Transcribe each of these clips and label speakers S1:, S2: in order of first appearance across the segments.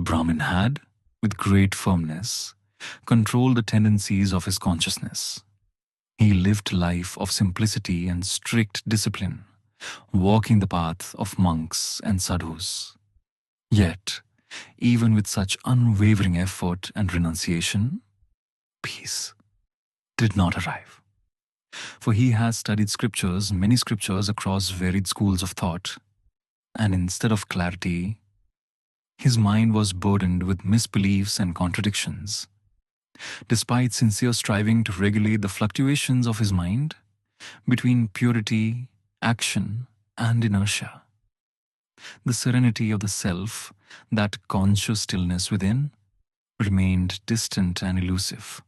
S1: Brahmin had, with great firmness, controlled the tendencies of his consciousness. He lived a life of simplicity and strict discipline, walking the path of monks and sadhus. Yet, even with such unwavering effort and renunciation, peace did not arrive. For he has studied scriptures, many scriptures across varied schools of thought, and instead of clarity, his mind was burdened with misbeliefs and contradictions. Despite sincere striving to regulate the fluctuations of his mind between purity, action, and inertia, the serenity of the self, that conscious stillness within, remained distant and elusive.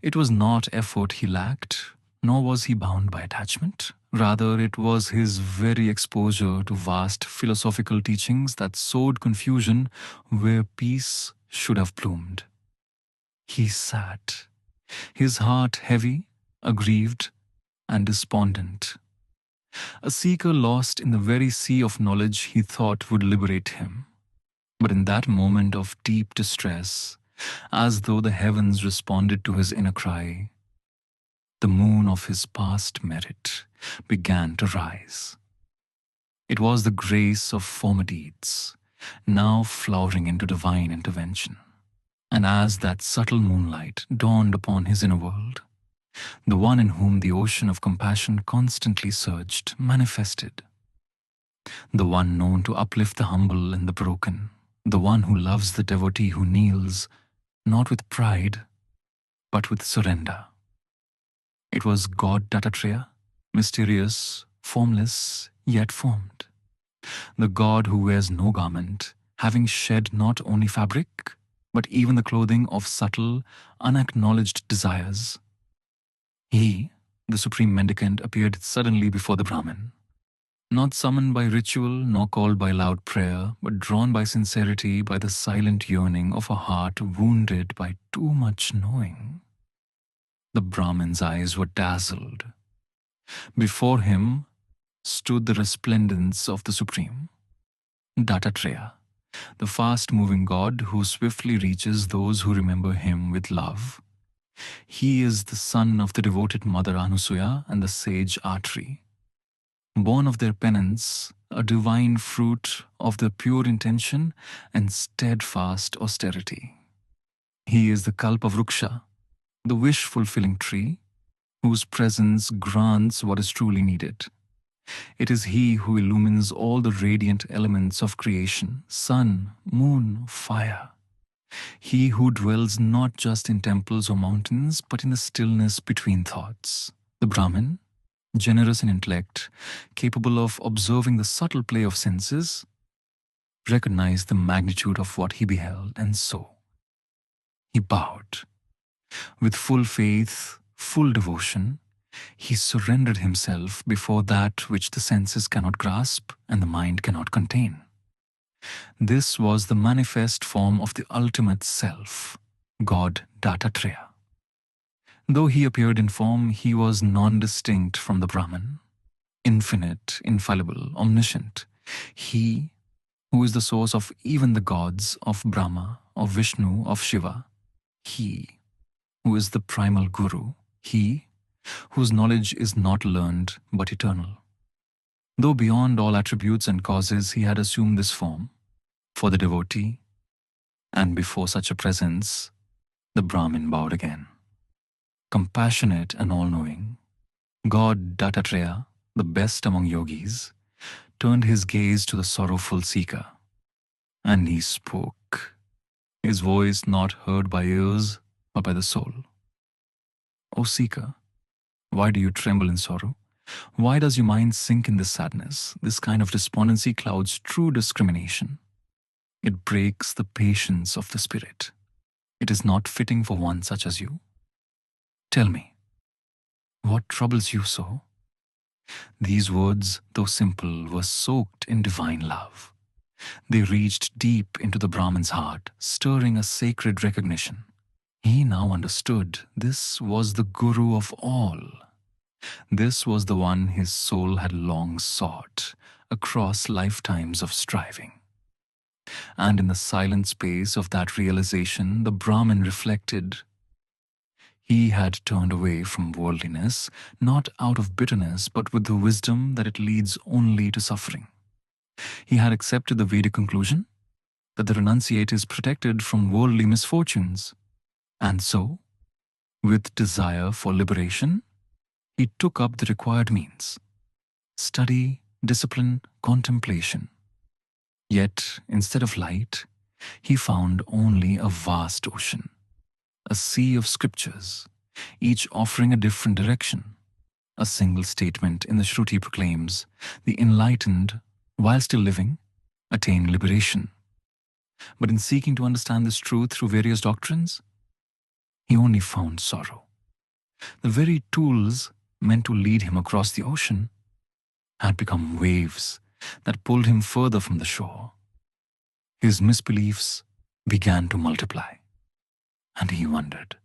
S1: It was not effort he lacked, nor was he bound by attachment. Rather, it was his very exposure to vast philosophical teachings that sowed confusion where peace should have bloomed. He sat, his heart heavy, aggrieved, and despondent. A seeker lost in the very sea of knowledge he thought would liberate him. But in that moment of deep distress, as though the heavens responded to his inner cry, the moon of his past merit began to rise. It was the grace of former deeds, now flowering into divine intervention. And as that subtle moonlight dawned upon his inner world, the one in whom the ocean of compassion constantly surged manifested. The one known to uplift the humble and the broken, the one who loves the devotee who kneels, not with pride, but with surrender. It was God Dattatreya, mysterious, formless, yet formed. The God who wears no garment, having shed not only fabric, but even the clothing of subtle, unacknowledged desires. He, the Supreme Mendicant, appeared suddenly before the Brahmin, not summoned by ritual nor called by loud prayer, but drawn by sincerity, by the silent yearning of a heart wounded by too much knowing. The Brahmin's eyes were dazzled. Before him stood the resplendence of the Supreme, Dattatreya, the fast-moving God who swiftly reaches those who remember him with love. He is the son of the devoted mother Anusuya and the sage Atri. Born of their penance, a divine fruit of their pure intention and steadfast austerity. He is the Kalpavruksha, the wish-fulfilling tree, whose presence grants what is truly needed. It is he who illumines all the radiant elements of creation, sun, moon, fire. He who dwells not just in temples or mountains, but in the stillness between thoughts. The Brahmin, generous in intellect, capable of observing the subtle play of senses, recognized the magnitude of what he beheld, and so he bowed. With full faith, full devotion, he surrendered himself before that which the senses cannot grasp and the mind cannot contain. This was the manifest form of the ultimate self, God Dattatreya. Though he appeared in form, he was non-distinct from the Brahman, infinite, infallible, omniscient. He, who is the source of even the gods, of Brahma, of Vishnu, of Shiva. He, who is the primal Guru. He, whose knowledge is not learned but eternal. Though beyond all attributes and causes he had assumed this form, for the devotee, and before such a presence, the Brahmin bowed again. Compassionate and all-knowing, God Dattatreya, the best among yogis, turned his gaze to the sorrowful seeker, and he spoke, his voice not heard by ears but by the soul. O seeker, why do you tremble in sorrow? Why does your mind sink in this sadness? This kind of despondency clouds true discrimination. It breaks the patience of the spirit. It is not fitting for one such as you. Tell me, what troubles you so? These words, though simple, were soaked in divine love. They reached deep into the Brahmin's heart, stirring a sacred recognition. He now understood this was the Guru of all. This was the one his soul had long sought across lifetimes of striving. And in the silent space of that realization, the Brahmin reflected. He had turned away from worldliness, not out of bitterness, but with the wisdom that it leads only to suffering. He had accepted the Vedic conclusion that the renunciate is protected from worldly misfortunes. And so, with desire for liberation, he took up the required means: study, discipline, contemplation. Yet, instead of light, he found only a vast ocean, a sea of scriptures, each offering a different direction. A single statement in the Shruti proclaims, the enlightened, while still living, attain liberation. But in seeking to understand this truth through various doctrines, he only found sorrow. The very tools meant to lead him across the ocean had become waves that pulled him further from the shore. His misbeliefs began to multiply, and he wondered,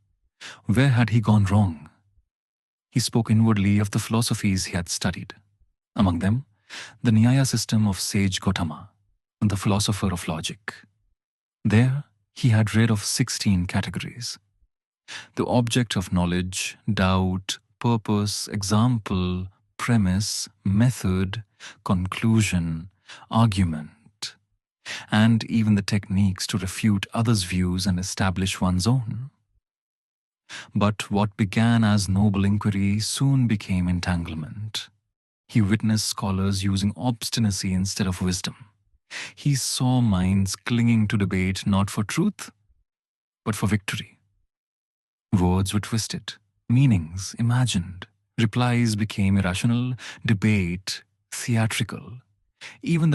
S1: where had he gone wrong? He spoke inwardly of the philosophies he had studied. Among them, the Nyaya system of sage Gautama, the philosopher of logic. There, he had read of 16 categories: the object of knowledge, doubt, purpose, example, premise, method, conclusion, argument, and even the techniques to refute others' views and establish one's own. But what began as noble inquiry soon became entanglement. He witnessed scholars using obstinacy instead of wisdom. He saw minds clinging to debate not for truth, but for victory. Words were twisted, meanings imagined, replies became irrational, debate theatrical. Even the